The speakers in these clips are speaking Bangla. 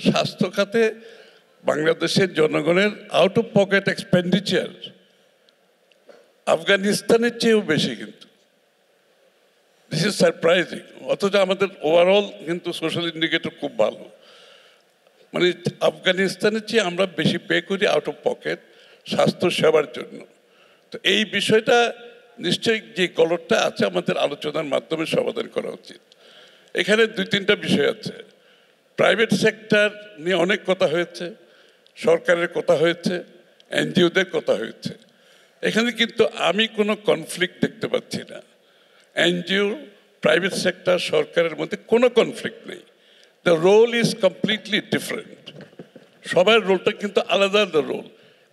স্বাস্থ্য খাতে বাংলাদেশের জনগণের আউট অফ পকেট এক্সপেন্ডিচার আফগানিস্তানের চেয়েও বেশি, কিন্তু দিস ইজ সারপ্রাইজিং। অথচ আমাদের ওভারঅল কিন্তু সোশ্যাল ইন্ডিকেটর খুব ভালো, মানে আফগানিস্তানের চেয়ে আমরা বেশি পে করি আউট অফ পকেট স্বাস্থ্য সেবার জন্য। তো এই বিষয়টা নিশ্চয়ই যে কলরটা আছে আমাদের আলোচনার মাধ্যমে সমাধান করা উচিত। এখানে 2-3টা বিষয় আছে। প্রাইভেট সেক্টর নিয়ে অনেক কথা হয়েছে, সরকারের কথা হয়েছে, এনজিওদের কথা হয়েছে। এখানে কিন্তু আমি কোনো কনফ্লিক্ট দেখতে পাচ্ছি না। এনজিও, প্রাইভেট সেক্টর, সরকারের মধ্যে কোনো কনফ্লিক্ট নেই। The role is completely different. সবার রোলটা কিন্তু আলাদা আলাদা রোল,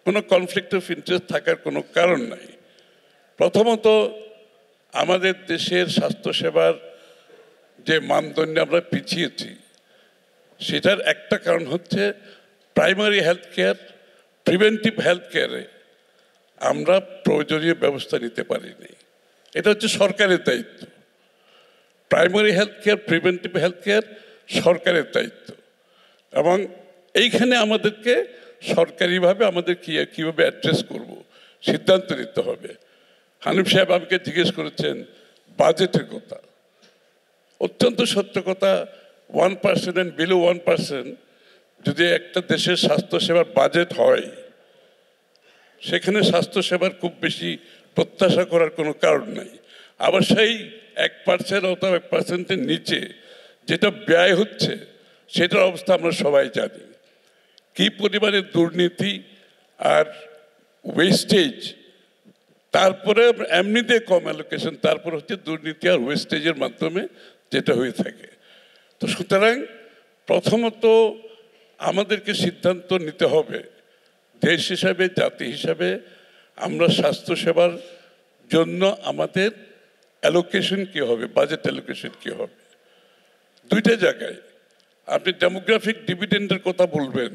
কোনো কনফ্লিক্ট অফ ইন্টারেস্ট থাকার কোনো কারণ নাই। প্রথমত, আমাদের দেশের স্বাস্থ্যসেবার যে মানদণ্ডে আমরা পিছিয়েছি সেটার একটা কারণ হচ্ছে primary health care, preventive health কেয়ারে আমরা প্রয়োজনীয় ব্যবস্থা নিতে পারিনি। এটা হচ্ছে সরকারের দায়িত্ব। Primary health care, preventive health care সরকারের দায়িত্ব, এবং এইখানে আমাদেরকে সরকারিভাবে আমাদের কীভাবে অ্যাড্রেস করব সিদ্ধান্ত নিতে হবে। হানিফ সাহেব আমাকে জিজ্ঞেস করেছেন বাজেটের কথা। অত্যন্ত সত্য কথা, 1% and below 1% যদি একটা দেশের স্বাস্থ্যসেবার বাজেট হয়, সেখানে স্বাস্থ্যসেবার খুব বেশি প্রত্যাশা করার কোনো কারণ নাই। আবার সেই 1% অথবা 1%-এর নিচে যেটা ব্যয় হচ্ছে সেটার অবস্থা আমরা সবাই জানি, কী পরিমাণে দুর্নীতি আর ওয়েস্টেজ। তারপরে এমনিতে কম অ্যালোকেশন, তারপর হচ্ছে দুর্নীতি আর ওয়েস্টেজের মাধ্যমে যেটা হয়ে থাকে। তো সুতরাং প্রথমত আমাদেরকে সিদ্ধান্ত নিতে হবে দেশ হিসাবে, জাতি হিসাবে, আমরা স্বাস্থ্যসেবার জন্য আমাদের অ্যালোকেশন কী হবে, বাজেট অ্যালোকেশন কী হবে। 2টা জায়গায় আপনি ডেমোগ্রাফিক ডিভিডেন্ডের কথা বলবেন,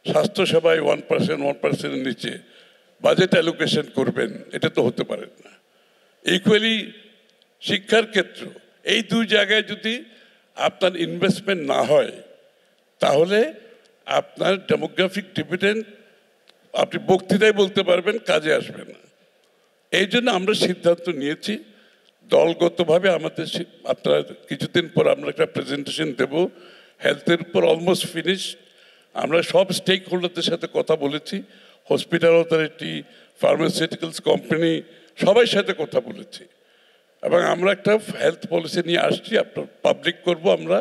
স্বাস্থ্যসেবায় 1%-1%-এর নিচে বাজেট অ্যালোকেশন করবেন, এটা তো হতে পারে না। ইকুয়ালি শিক্ষার ক্ষেত্র, এই 2 জায়গায় যদি আপনার ইনভেস্টমেন্ট না হয় তাহলে আপনার ডেমোগ্রাফিক ডিভিডেন্ড আপনি বক্তৃতায় বলতে পারবেন, কাজে আসবে না। এই জন্য আমরা সিদ্ধান্ত নিয়েছি দলগতভাবে আমাদের, আপনার কিছুদিন পর আমরা একটা প্রেজেন্টেশন দেব হেলথের উপর, অলমোস্ট ফিনিশ। আমরা সব স্টেক হোল্ডারদের সাথে কথা বলেছি, হসপিটাল অথরিটি, ফার্মাসিউটিক্যালস কোম্পানি, সবাই সাথে কথা বলেছি, এবং আমরা একটা হেলথ পলিসি নিয়ে আসছি, আপনার পাবলিক করব আমরা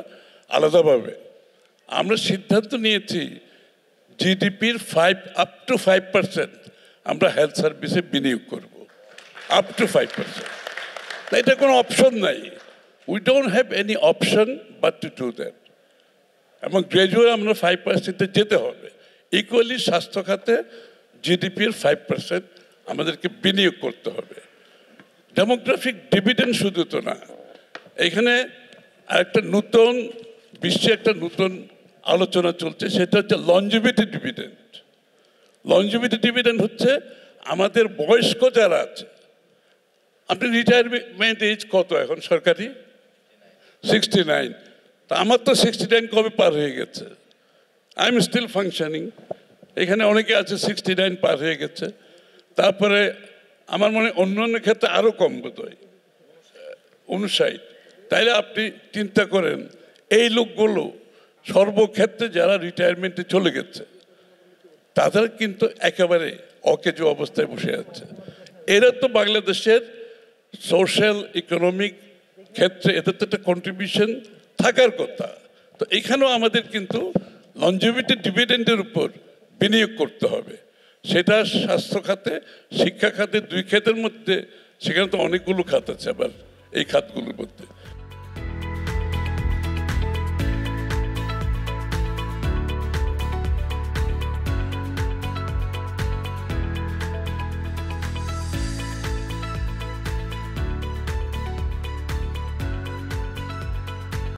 আলাদাভাবে। আমরা সিদ্ধান্ত নিয়েছি জিডিপির আপ টু 5% আমরা হেলথ সার্ভিসে বিনিয়োগ করব, আপ টু 5%। এটা কোনো অপশন নাই, we don't have any option but to do that. এবং গ্রাজুয়ালি আমরা 5%-এ যেতে হবে। ইকুয়ালি স্বাস্থ্য খাতে জিডিপির 5% আমাদেরকে বিনিয়োগ করতে হবে। ডেমোগ্রাফিক ডিভিডেন্ড শুধু তো না, এখানে আরেকটা নতুন বিশ্বে একটা নতুন আলোচনা চলছে, সেটা হচ্ছে লঞ্জিভিটি ডিভিডেন্ড। লঞ্জিভিটি ডিভিডেন্ড হচ্ছে আমাদের বয়স্ক যারা আছে, আপনি রিটায়ারমেন্ট এজ কত এখন সরকারি? 69। তা আমার তো 69 কবে পার হয়ে গেছে, আই এম স্টিল ফাংশনিং। এখানে অনেকে আছে 69 পার হয়ে গেছে। তারপরে আমার মনে অন্য ক্ষেত্রে আরও কম বোধ হয় 59। তাইলে আপনি চিন্তা করেন এই লোকগুলো সর্বক্ষেত্রে যারা রিটায়ারমেন্টে চলে গেছে তাদের কিন্তু একেবারে অকেজো অবস্থায় বসে আছে। এরা তো বাংলাদেশের সোশ্যাল ইকোনমিক ক্ষেত্রে এদের তো একটা কন্ট্রিবিউশন থাকার কথা। তো এখানেও আমাদের কিন্তু লঞ্জিভিটি ডিভিডেন্ডের উপর বিনিয়োগ করতে হবে। সেটা স্বাস্থ্য খাতে, শিক্ষা খাতে, 2 খাতের মধ্যে, সেখানে তো অনেকগুলো খাত আছে আবার এই খাতগুলোর মধ্যে।